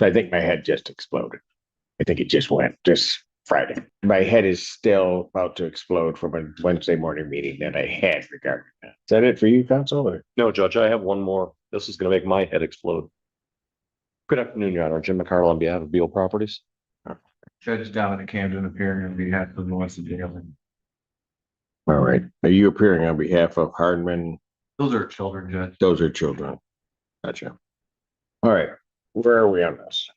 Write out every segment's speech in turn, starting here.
I think my head just exploded. I think it just went just Friday. My head is still about to explode from a Wednesday morning meeting that I had regarding that. Is that it for you, counsel? Or? No, Judge, I have one more. This is going to make my head explode. Good afternoon, Your Honor. Jim McCarroll on behalf of Beal Properties. Judge Dominic Camden appearing on behalf of Melissa Jalen. All right. Are you appearing on behalf of Hardman? Those are children, Judge. Those are children. Gotcha. All right. Where are we on this?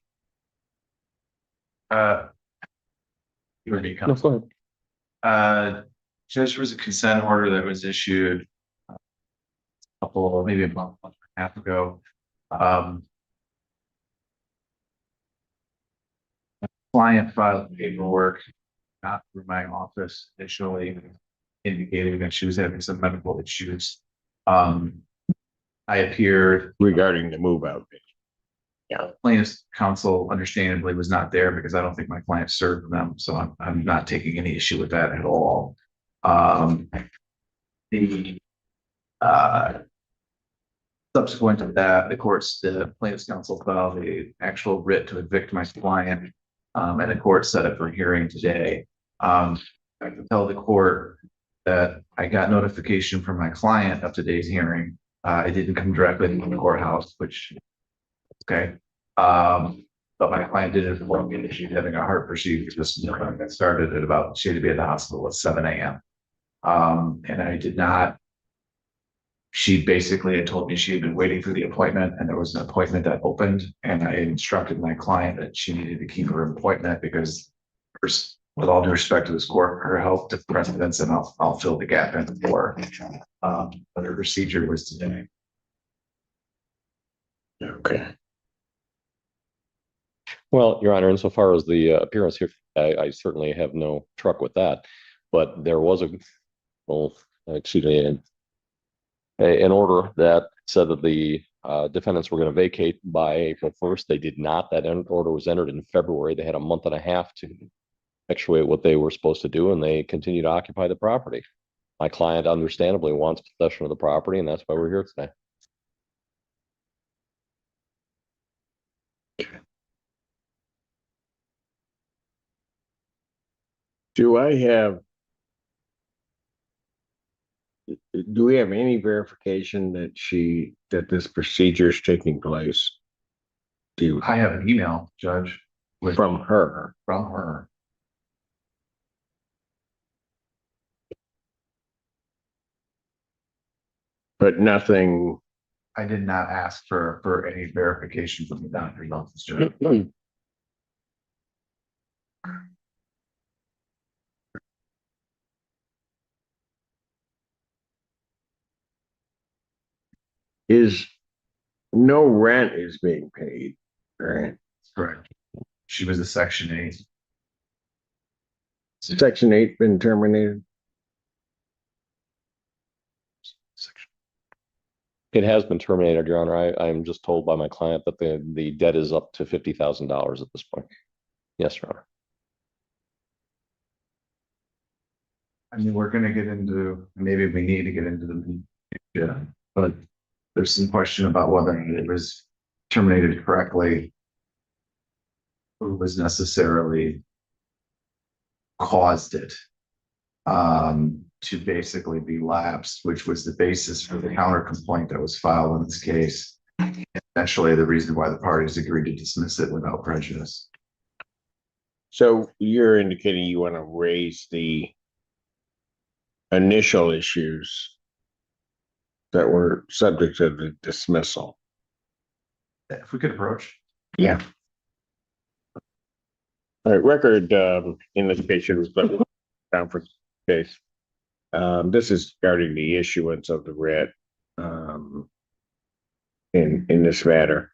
You already No, go ahead. Judge, there was a consent order that was issued a couple, maybe a month and a half ago. A client filed paperwork not through my office initially, indicating that she was having some medical issues. I appeared Regarding the move out. plaintiff's counsel understandably was not there because I don't think my client served them, so I'm not taking any issue with that at all. The subsequent to that, the plaintiff's counsel filed the actual writ to evict my client, and the court set it for hearing today. I can tell the court that I got notification from my client of today's hearing. It didn't come directly from the courthouse, which okay. But my client did inform me that she's having a heart procedure just that started at about, she had to be at the hospital at 7 a.m. And I did not. She basically had told me she had been waiting for the appointment, and there was an appointment that opened, and I instructed my client that she needed to keep her appointment because, with all due respect to this court, her health took precedence, and I'll fill the gap in for her. But her procedure was today. Okay. Well, Your Honor, insofar as the appearance here, I certainly have no truck with that. But there was an order that said that the defendants were going to vacate by April 1st. They did not. That order was entered in February. They had a month and a half to effectuate what they were supposed to do, and they continue to occupy the property. My client understandably wants possession of the property, and that's why we're here today. Do we have any verification that this procedure is taking place? I have an email, Judge, From her. But nothing. I did not ask for any verification from the doctor's office, Judge. No rent is being paid, right? Correct. She was a Section 8. Section 8 been terminated? It has been terminated, Your Honor. I'm just told by my client that the debt is up to $50,000 at this point. Yes, Your Honor. I mean, we're going to get into, maybe we need to get into the, but there's some question about whether it was terminated correctly. Who was necessarily caused it to basically be lapsed, which was the basis for the counter complaint that was filed in this case. Essentially, the reason why the parties agreed to dismiss it without prejudice. So you're indicating you want to raise the initial issues that were subject to the dismissal. If we could approach. Yeah. All right, record in this case was conference case. This is regarding the issuance of the writ in this matter.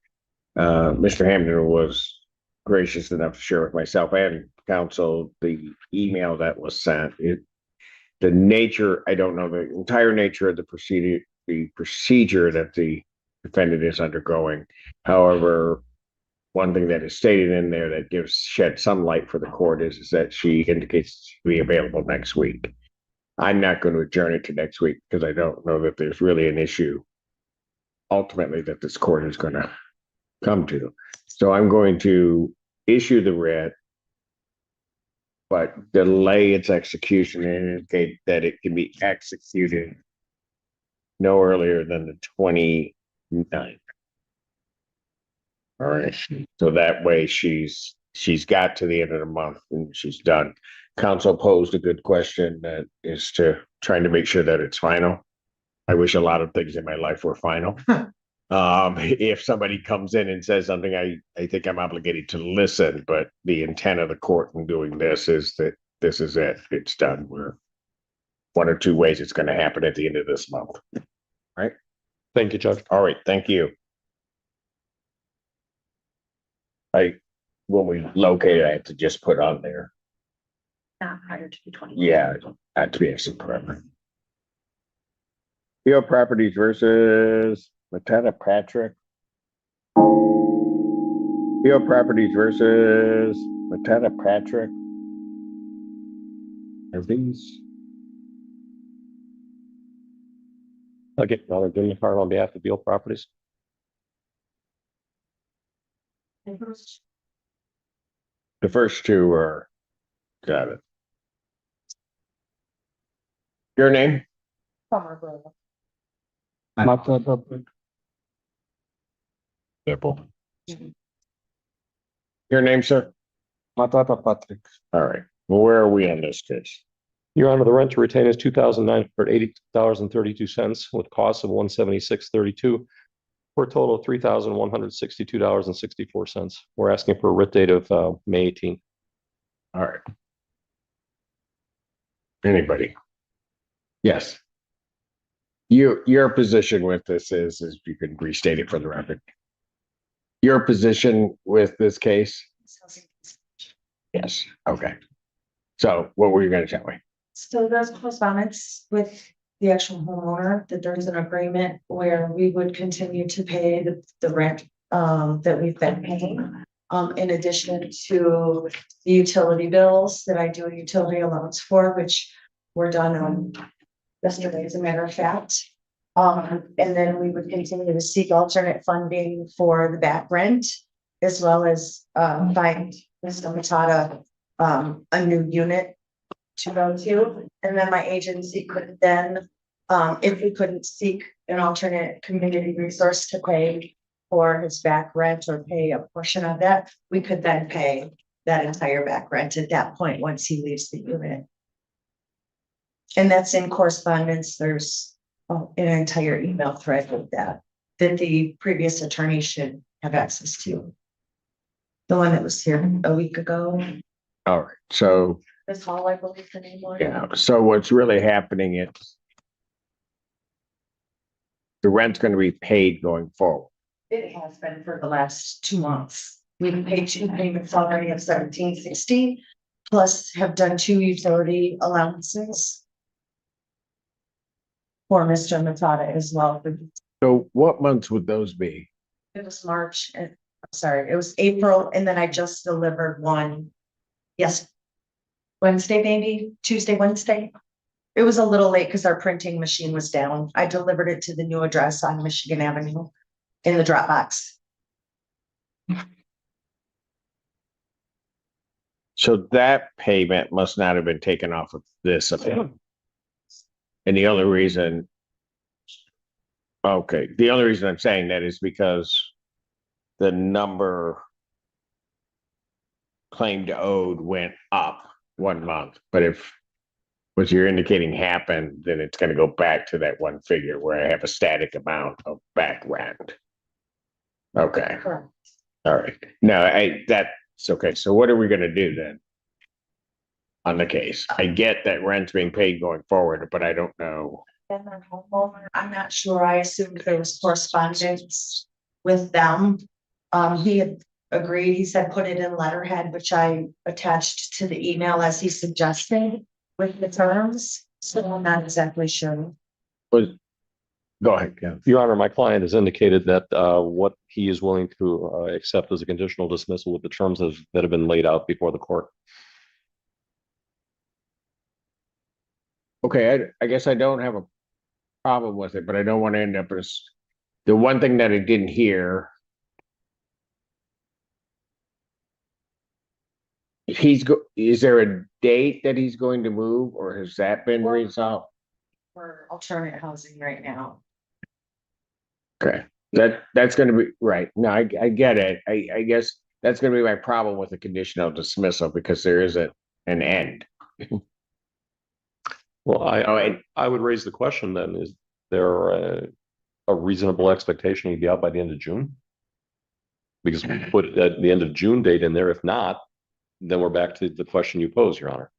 Mr. Hamden was gracious enough to share with myself and counsel the email that was sent. The nature, I don't know the entire nature of the procedure that the defendant is undergoing. However, one thing that is stated in there that shed some light for the court is that she indicates to be available next week. I'm not going to adjourn it to next week because I don't know that there's really an issue ultimately that this court is going to come to. So I'm going to issue the writ, but delay its execution and indicate that it can be executed no earlier than the 29th. All right. So that way she's got to the end of the month and she's done. Council posed a good question that is to trying to make sure that it's final. I wish a lot of things in my life were final. If somebody comes in and says something, I think I'm obligated to listen, but the intent of the court in doing this is that this is it. It's done. We're one or two ways it's going to happen at the end of this month. Right. Thank you, Judge. All right. Thank you. When we locate it, I have to just put on there. Not prior to the 20. Yeah, not to be exit forever. Real Properties versus Matata Patrick. Real Properties versus Matata Patrick. Are these? I'll get another Jimmy card on behalf of Beal Properties. The first two are, got it. Your name? Simple. Your name, sir? Matata Patrick. All right. Well, where are we on this case? Your Honor, the rent to retain is $2,980.32 with costs of $176.32 for a total of $3,162.64. We're asking for a writ date of May 18th. All right. Anybody? Yes. Your position with this is you can restate it for the record. Your position with this case? Yes. Okay. So what were you going to tell me? So there's correspondence with the actual homeowner that there's an agreement where we would continue to pay the rent that we've been paying. In addition to the utility bills that I do a utility allowance for, which were done on yesterday, as a matter of fact. And then we would continue to seek alternate funding for the back rent, as well as find Mr. Matata a new unit to go to. And then my agency could then, if we couldn't seek an alternate community resource to pay for his back rent or pay a portion of that, we could then pay that entire back rent at that point once he leaves the unit. And that's in correspondence. There's an entire email thread with that the previous attorney should have access to. The one that was here a week ago. All right. So Ms. Hall, I believe the name was. yeah. So what's really happening is the rent's going to be paid going forward. It has been for the last 2 months. We've paid 2 payments already of $17.60, plus have done 2 utility allowances for Mr. Matata as well. So what months would those be? It was March and I'm sorry, it was April, and then I just delivered one. Yes. Wednesday, maybe Tuesday, Wednesday. It was a little late because our printing machine was down. I delivered it to the new address on Michigan Avenue in the Dropbox. So that payment must not have been taken off of this account. And the only reason, okay, the only reason I'm saying that is because the number claimed owed went up 1 month. But if what you're indicating happened, then it's going to go back to that one figure where I have a static amount of back rent. Okay. Correct. All right. No, that's okay. So what are we going to do then on the case? I get that rent's being paid going forward, but I don't know. And then homeowner, I'm not sure. I assumed there was correspondence with them. He had agreed. He said, put it in letterhead, which I attached to the email as he suggested with the terms. So I'm not exactly sure. But go ahead. Yeah. Your Honor, my client has indicated that what he is willing to accept as a conditional dismissal with the terms that have been laid out before the court. Okay. I guess I don't have a problem with it, but I don't want to end up as the one thing that I didn't hear is there a date that he's going to move, or has that been resolved? For alternate housing right now. Okay, that's gonna be, right, no, I get it, I guess that's gonna be my problem with the conditional dismissal, because there isn't an end. Well, Oh, and I would raise the question then, is there a reasonable expectation he'd be out by the end of June? Because we put at the end of June date in there. If not, then we're back to the question you posed, Your Honor.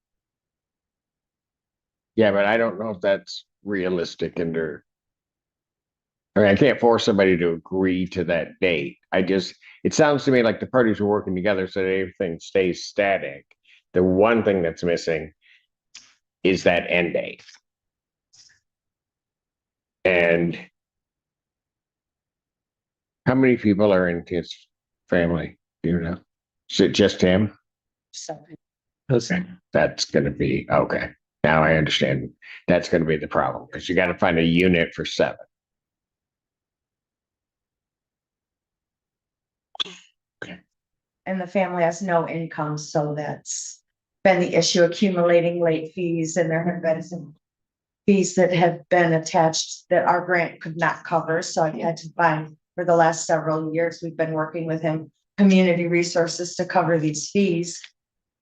yeah, but I don't know if that's realistic under. I mean, I can't force somebody to agree to that date. It sounds to me like the parties are working together so that everything stays static. The one thing that's missing is that end date. And how many people are in his family? Do you know? Is it just him? So Okay, that's gonna be, okay. Now I understand. That's gonna be the problem, because you gotta find a unit for 7. and the family has no income, so that's been the issue, accumulating late fees, and there have been some fees that have been attached that our grant could not cover, so I've had to find, for the last several years, we've been working with him, community resources to cover these fees.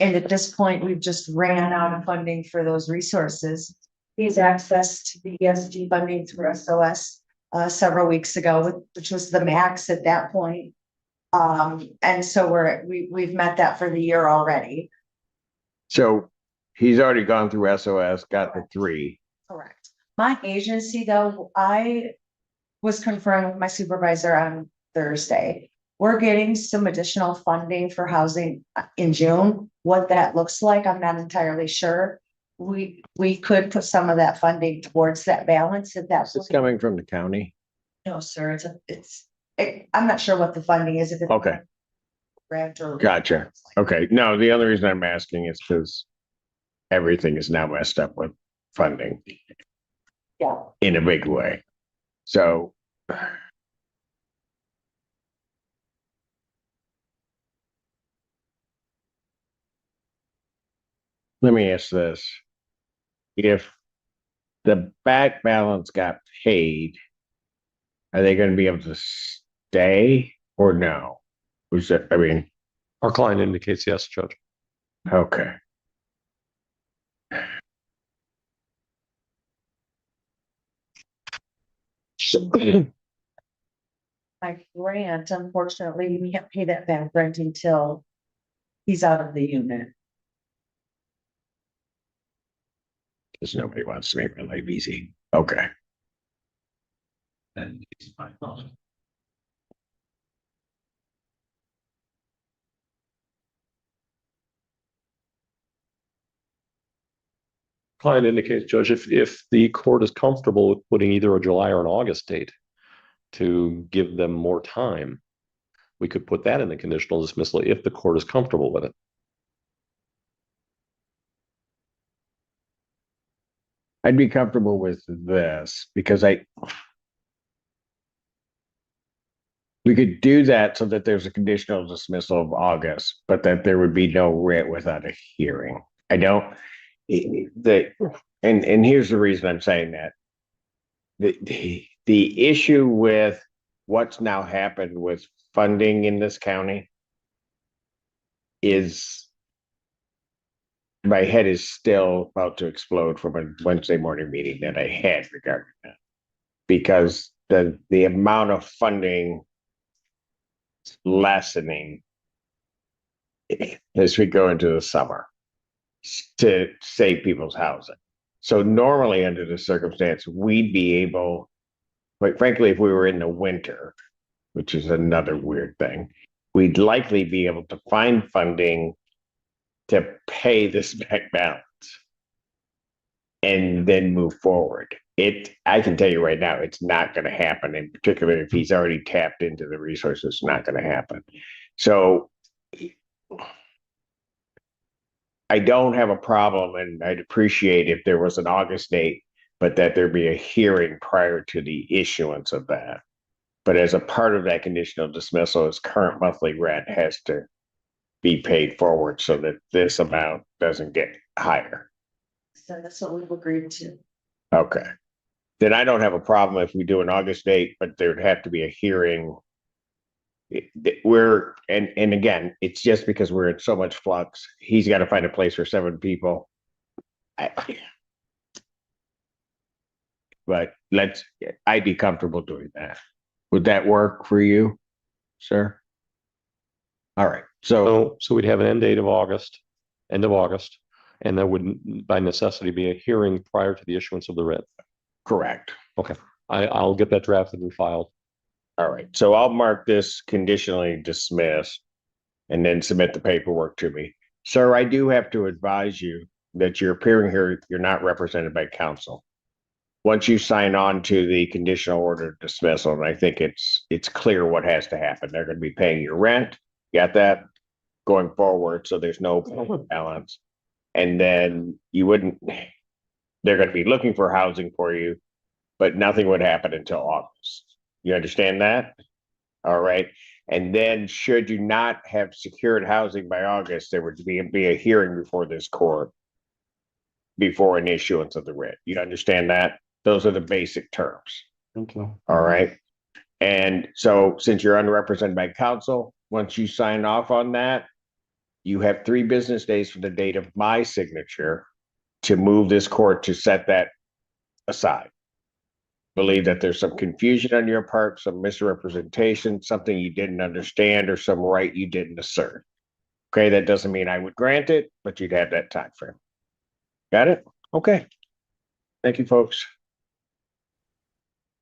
And at this point, we've just ran out of funding for those resources. He's access to the ESG funding through SOS several weeks ago, which was the max at that point. And so we've met that for the year already. So he's already gone through SOS, got the 3. Correct. My agency, though, I was confirmed with my supervisor on Thursday. We're getting some additional funding for housing in June. What that looks like, I'm not entirely sure. We could put some of that funding towards that balance if that's. It's coming from the county. No, sir, I'm not sure what the funding is. If it's Okay, grant or. gotcha. Okay, no, the other reason I'm asking is because everything is now messed up with funding Yeah. in a big way. So let me ask this. If the back balance got paid, are they going to be able to stay or no? Was that, I mean, Our client indicates yes, Judge. okay. So, My grant, unfortunately, we can't pay that back rent until he's out of the unit. because nobody wants to make my life easy. Okay. And it's fine. Client indicates, Judge, if the court is comfortable with putting either a July or an August date to give them more time, we could put that in the conditional dismissal if the court is comfortable with it. I'd be comfortable with this because we could do that so that there's a conditional dismissal of August, but that there would be no writ without a hearing. I don't, and here's the reason I'm saying that. The issue with what's now happened with funding in this county is my head is still about to explode from a Wednesday morning meeting that I had regarding that. Because the amount of funding lessening as we go into the summer to save people's housing. So normally under the circumstance, we'd be able, quite frankly, if we were in the winter, which is another weird thing, we'd likely be able to find funding to pay this back balance and then move forward. I can tell you right now, it's not going to happen. In particular, if he's already tapped into the resources, it's not going to happen. So I don't have a problem, and I'd appreciate if there was an August date, but that there be a hearing prior to the issuance of that. But as a part of that conditional dismissal, his current monthly rent has to be paid forward so that this amount doesn't get higher. So that's what we've agreed to. Okay. Then I don't have a problem if we do an August date, but there'd have to be a hearing. And again, it's just because we're in so much flux. He's got to find a place for 7 people. But I'd be comfortable doing that. Would that work for you, sir? All right, So we'd have an end date of end of August, and there would by necessity be a hearing prior to the issuance of the writ. correct. I'll get that drafted and filed. All right, so I'll mark this conditionally dismissed and then submit the paperwork to me. Sir, I do have to advise you that you're appearing here, you're not represented by counsel. Once you sign on to the conditional order dismissal, and I think it's clear what has to happen. They're going to be paying your rent. Got that? Going forward, so there's no balance. And then they're going to be looking for housing for you, but nothing would happen until August. You understand that? All right. And then should you not have secured housing by August, there would be a hearing before this court before an issuance of the writ. You understand that? Those are the basic terms. Okay. All right. And so since you're unrepresented by counsel, once you sign off on that, you have 3 business days from the date of my signature to move this court to set that aside. Believe that there's some confusion on your part, some misrepresentation, something you didn't understand, or some right you didn't assert. Okay, that doesn't mean I would grant it, but you'd have that time frame. Got it? Okay. Thank you, folks.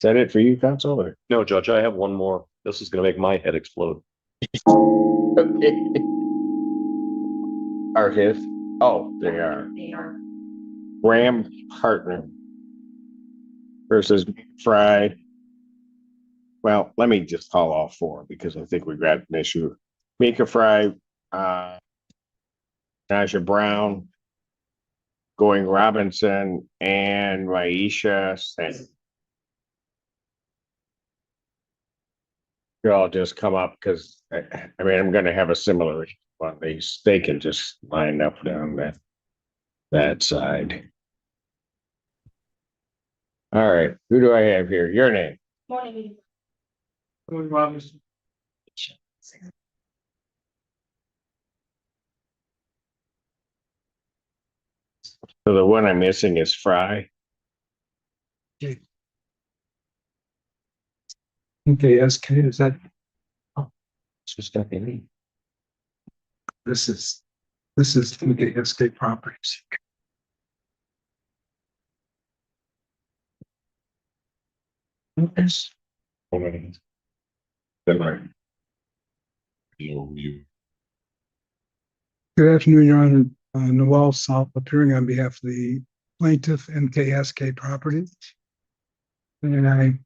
Is that it for you, counsel? Or? No, Judge, I have one more. This is going to make my head explode. Okay. Are his? Oh, they are. They are. Ram Partner versus Fry. Well, let me just call all 4 because I think we've got an issue. Mika Fry, Naja Brown, Going Robinson, and Maisha Sen. I'll just come up because I mean I'm going to have a similar one. They can just line up down that side. All right, who do I have here? Your name. Morning. Robinson. So the one I'm missing is Fry. Okay, SK, is that, It's just not any. this is okay, SK Properties. Yes. Then right. Good afternoon, Your Honor. Noel South appearing on behalf of the plaintiff NKSK Properties. And I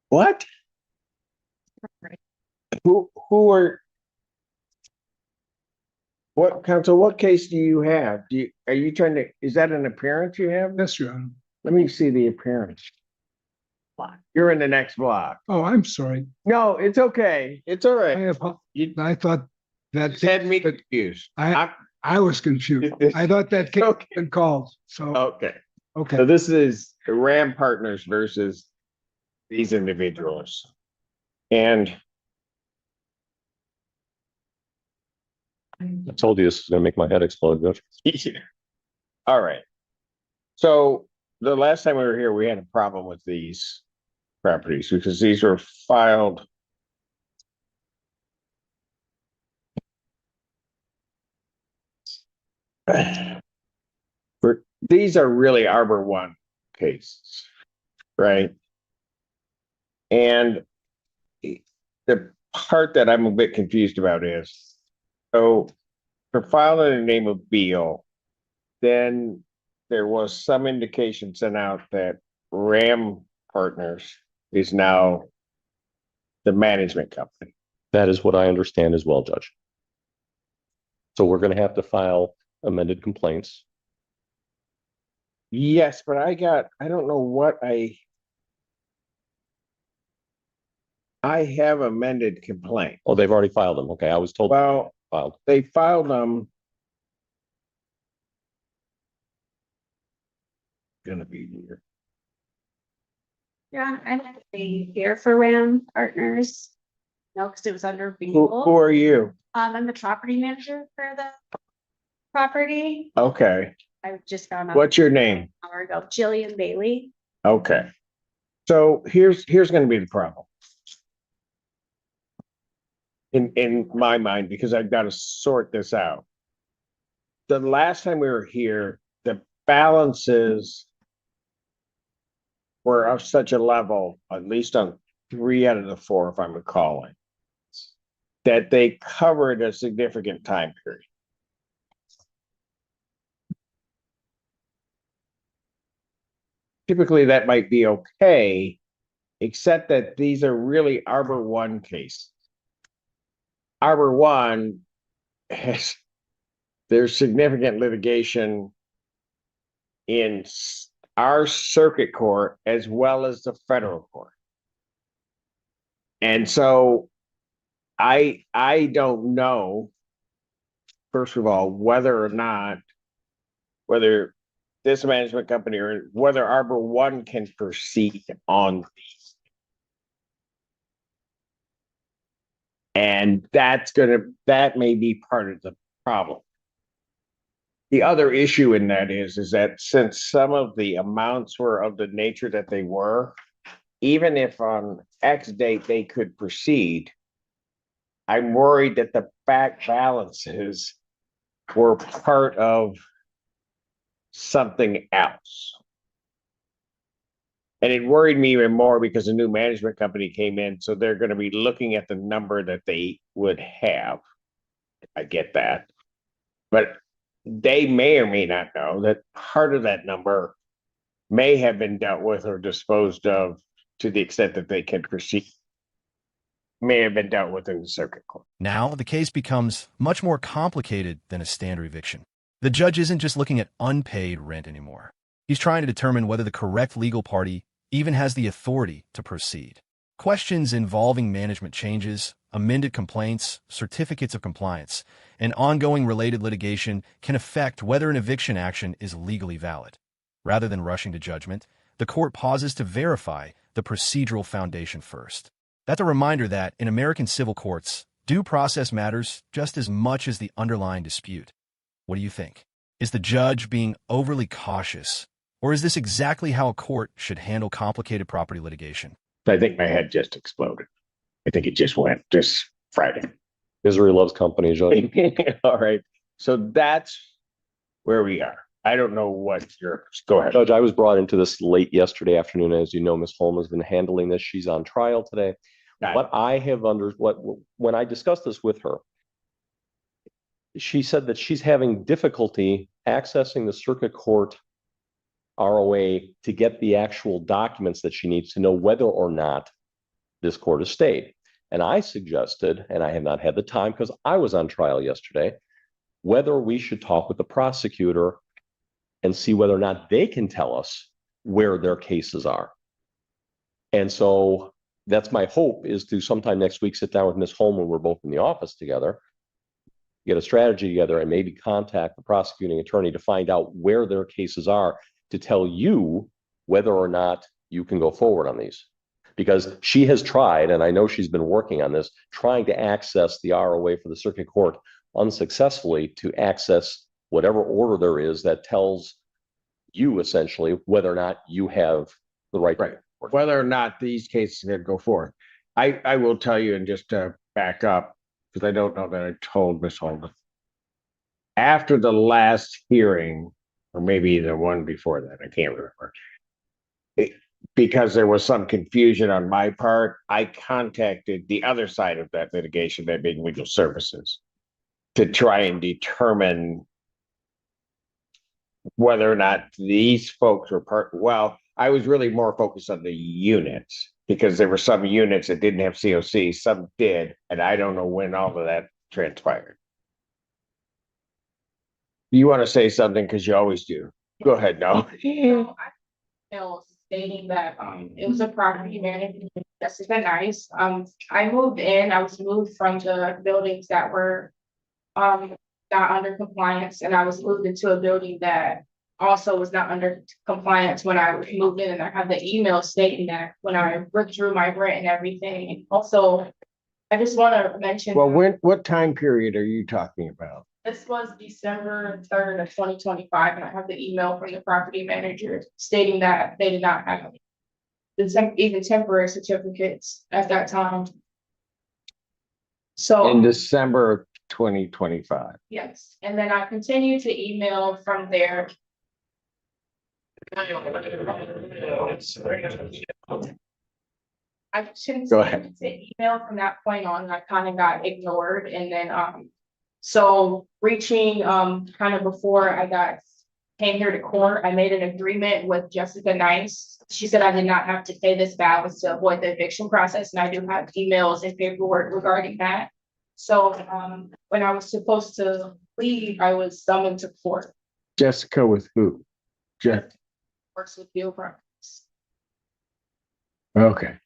What? Who are? What counsel? What case do you have? Are you trying to? Is that an appearance you have? yes, Your Honor. Let me see the appearance. You're in the next block. Oh, I'm sorry. No, it's okay. It's all I right. have, You I thought that just had me confused. I was confused. I thought that case had been called. So, Okay. So okay. this is Ram Partners versus these individuals. And I told you this is going to make my head explode, Judge. all right. So the last time we were here, we had a problem with these properties because these were filed. These are really Arbor One cases, right? And the part that I'm a bit confused about is, so for filing in the name of Beal, then there was some indication sent out that Ram Partners is now the management company. That is what I understand as well, Judge. So we're going to have to file amended complaints Yes, but I don't know what I have amended complaint. Oh, they've already filed them. Okay, I was told Well, filed. they filed them. Gonna be here. Yeah, I'm actually here for Ram Partners. No, because it was under Who renewal. are you? I'm the property manager for the property. Okay, I just found out what's your name? an hour ago, Jillian Bailey. Okay. So here's gonna be the problem. In my mind, because I've got to sort this out. The last time we were here, the balances were of such a level, at least on 3 out of the 4, if I'm recalling, that they covered a significant time period. Typically, that might be okay, except that these are really Arbor One cases. Arbor One has, there's significant litigation in our circuit court as well as the federal court. And so I don't know, first of all, whether this management company or whether Arbor One can proceed on these. And that may be part of the problem. The other issue in that is that since some of the amounts were of the nature that they were, even if on X date they could proceed, I'm worried that the back balances were part of something else. And it worried me even more because a new management company came in, so they're going to be looking at the number that they would have. I get that. But they may or may not know that part of that number may have been dealt with or disposed of to the extent that they can proceed. May have been dealt with in the circuit court. Now, the case becomes much more complicated than a standard eviction. The judge isn't just looking at unpaid rent anymore. He's trying to determine whether the correct legal party even has the authority to proceed. Questions involving management changes, amended complaints, certificates of compliance, and ongoing related litigation can affect whether an eviction action is legally valid. Rather than rushing to judgment, the court pauses to verify the procedural foundation first. That's a reminder that in American civil courts, due process matters just as much as the underlying dispute. What do you think? Is the judge being overly cautious? Or is this exactly how a court should handle complicated property litigation? I think my head just exploded. I think it just went just Friday. Misery loves company, Judge. All right. So that's where we are. I don't know what go ahead. Judge, I was brought into this late yesterday afternoon. As you know, Ms. Holm has been handling this. She's on trial today. What I have when I discussed this with her, she said that she's having difficulty accessing the circuit court ROA to get the actual documents that she needs to know whether or not this court has stayed. And I suggested, and I have not had the time because I was on trial yesterday, whether we should talk with the prosecutor and see whether or not they can tell us where their cases are. And so that's my hope, is to sometime next week sit down with Ms. Holm when we're both in the office together, get a strategy together, and maybe contact the prosecuting attorney to find out where their cases are, to tell you whether or not you can go forward on these. Because she has tried, and I know she's been working on this, trying to access the ROA for the circuit court unsuccessfully to access whatever order there is that tells you essentially whether or not you have the right. Whether or not these cases can go forward. I will tell you, and just to back up, because I don't know that I told Ms. Holden. After the last hearing, or maybe the one before that, I can't remember. Because there was some confusion on my part, I contacted the other side of that litigation, that being legal services, to try and determine whether or not these folks were well, I was really more focused on the units, because there were some units that didn't have COC, some did, and I don't know when all of that transpired. You want to say something, because you always do. Go ahead, no. Email stating that, it was a property management, that's been nice. I moved in, I was moved from the buildings that were, not under compliance, and I was moved into a building that also was not under compliance when I moved in, and I have the email stating that when I withdrew my rent and everything. Also, I just wanna mention. Well, what time period are you talking about? This was December 3rd of 2025, and I have the email from the property manager stating that they did not have even temporary certificates at that time. In So, December of 2025. yes, and then I continue to email from there. I shouldn't Go say ahead. to email from that point on, I kind of got ignored, and then, so reaching, kind of before came here to court, I made an agreement with Jessica Nice. She said I did not have to pay this balance to avoid the eviction process, and I do have emails and paperwork regarding that. So, when I was supposed to leave, I was summoned to court. Jessica with who? Jeff. Works with Bill Properties. Okay.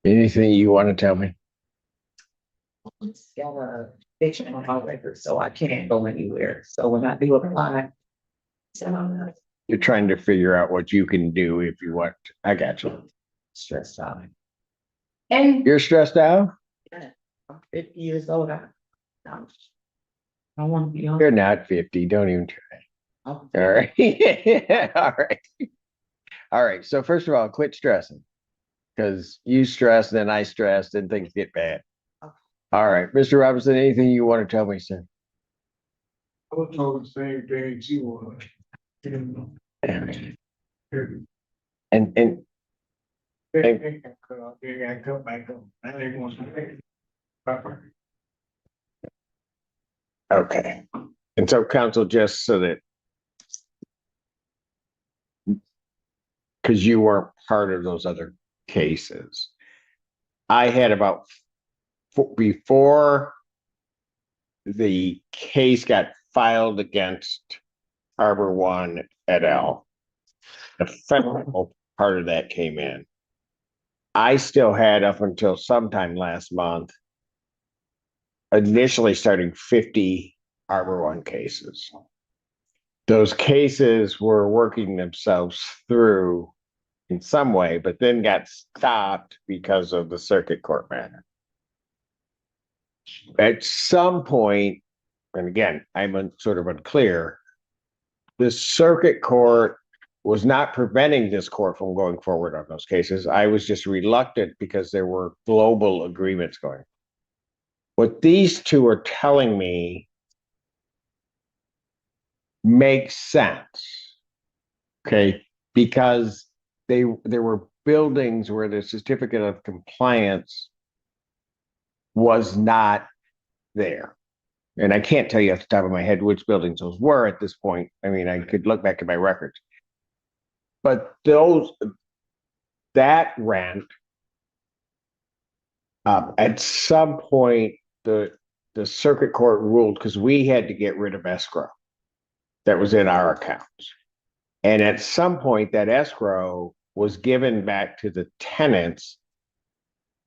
Anything you want to tell me? It's got a fiction on my record, so I can't go anywhere. So when I do apply, so You're trying to figure out what you can do if you want. I got you. stressed out. And You're stressed out? I'm 50 years old. I want to be on. You're not 50. Don't even try. I'm- All right. All right. All right. So first of all, quit stressing. Because you stress, then I stress, then things get bad. Okay. All right. Mr. Robinson, anything you want to tell me, sir? I was told the same thing she was. And They got cut back up. I didn't want to pay. Proper. okay. And so council, just so that because you weren't part of those other cases, I had about before the case got filed against Harbor One et al. The federal part of that came in. I still had up until sometime last month, initially starting 50 Harbor One cases. Those cases were working themselves through in some way, but then got stopped because of the circuit court matter. At some point, and again, I'm sort of unclear, the circuit court was not preventing this court from going forward on those cases. I was just reluctant because there were global agreements going. What these two are telling me makes sense. Okay, because there were buildings where the certificate of compliance was not there. And I can't tell you off the top of my head which buildings those were at this point. I mean, I could look back at my records. But that rent, at some point, the circuit court ruled, because we had to get rid of escrow that was in our accounts. And at some point, that escrow was given back to the tenants,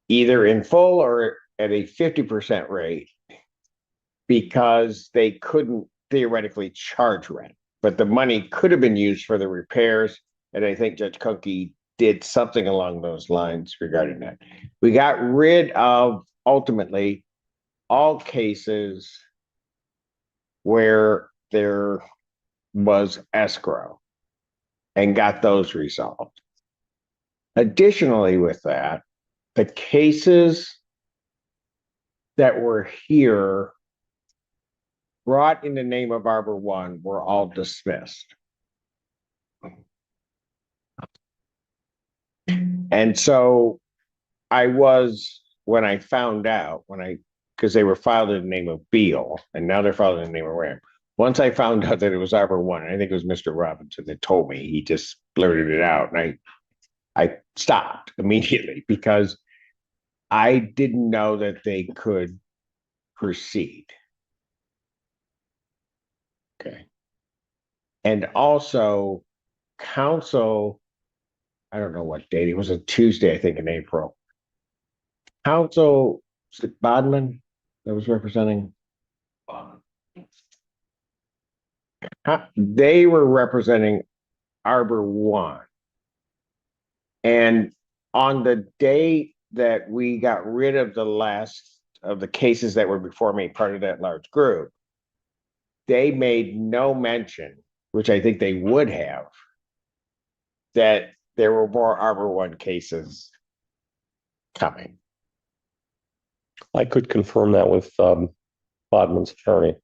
either in full or at a 50% rate, because they couldn't theoretically charge rent. But the money could have been used for the repairs. And I think Judge Kunke did something along those lines regarding that. We got rid of, ultimately, all cases where there was escrow and got those resolved. Additionally, with that, the cases that were here brought in the name of Harbor One were all dismissed. And so I was, when I found out, because they were filed in the name of Beal, and now they're filed in the name of Ram. Once I found out that it was Harbor One, I think it was Mr. Robinson that told me, he just blurted it out, and I stopped immediately because I didn't know that they could proceed. Okay. And also, council, I don't know what date, it was a Tuesday, I think, in April. Council, was it Bodman that was representing? They were representing Arbor One. And on the day that we got rid of the last of the cases that were before me, part of that large group, they made no mention, which I think they would have, that there were more Arbor One cases coming. I could confirm that with Bodman's attorney.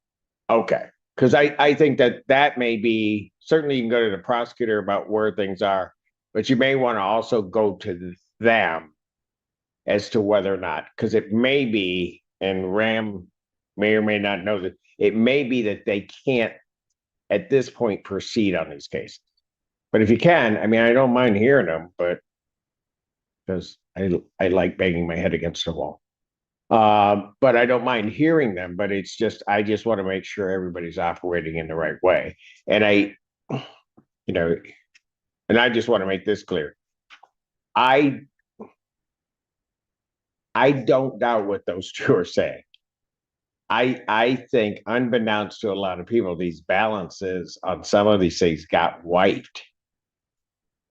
Okay, because I think that may be, certainly you can go to the prosecutor about where things are, but you may want to also go to them as to whether or not, because it may be, and Ram may or may not know that, it may be that they can't at this point proceed on these cases. But if you can, I mean, I don't mind hearing them, but because I like banging my head against the wall. But I don't mind hearing them, but it's just, I just want to make sure everybody's operating in the right way. And and I just want to make this clear. I don't doubt what those two are saying. I think, unbeknownst to a lot of people, these balances on some of these things got wiped.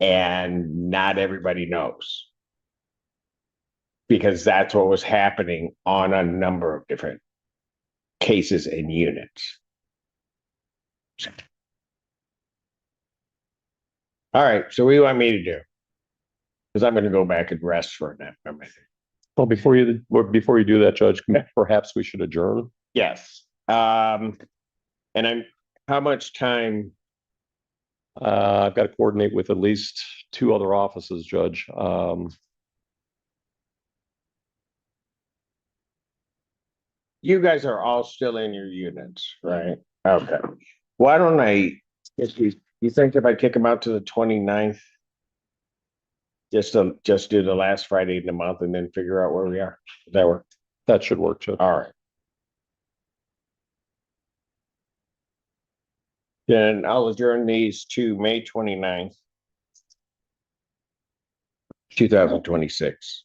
And not everybody knows. Because that's what was happening on a number of different cases and units. All right, so what do you want me to do? Because I'm going to go back and rest for a minute. Well, before you do that, Judge, perhaps we should adjourn. Yes. And how much time? I've got to coordinate with at least 2 other offices, Judge. You guys are all still in your units, right? Okay. Why don't you think if I kick them out to the 29th? Just do the last Friday in the month and then figure out where we are. Does that work? That should work, Judge. All right. Then I'll adjourn these to May 29th, 2026.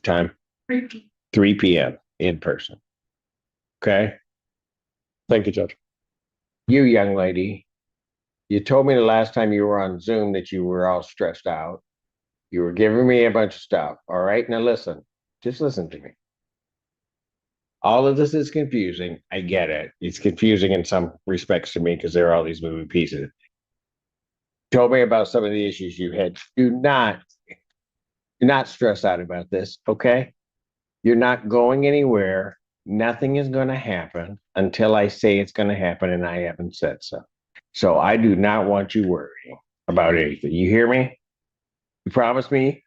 Time? 3 p.m. in person. Okay? Thank you, Judge. You, young lady, you told me the last time you were on Zoom that you were all stressed out. You were giving me a bunch of stuff. All right, now listen. Just listen to me. All of this is confusing. I get it. It's confusing in some respects to me because there are all these moving pieces. You told me about some of the issues you had. Do not stress out about this, okay? You're not going anywhere. Nothing is going to happen until I say it's going to happen, and I haven't said so. So I do not want you worrying about anything. You hear me? You promise me?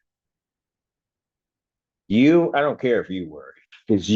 I don't care if you worry. Because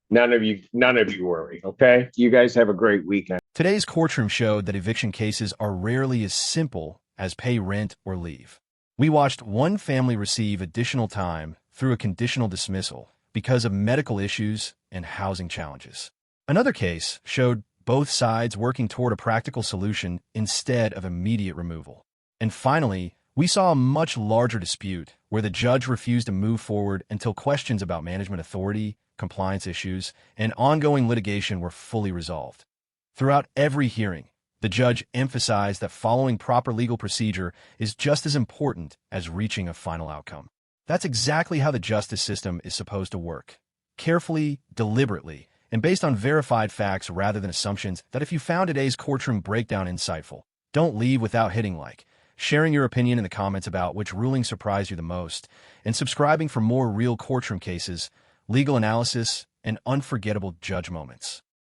none of you worry, okay? You guys have a great weekend. Today's courtroom showed that eviction cases are rarely as simple as pay rent or leave. We watched one family receive additional time through a conditional dismissal because of medical issues and housing challenges. Another case showed both sides working toward a practical solution instead of immediate removal. And finally, we saw a much larger dispute where the judge refused to move forward until questions about management authority, compliance issues, and ongoing litigation were fully resolved. Throughout every hearing, the judge emphasized that following proper legal procedure is just as important as reaching a final outcome. That's exactly how the justice system is supposed to work. Carefully, deliberately, and based on verified facts rather than assumptions. That if you found today's courtroom breakdown insightful, don't leave without hitting like, sharing your opinion in the comments about which ruling surprised you the most, and subscribing for more real courtroom cases, legal analysis, and unforgettable judge moments.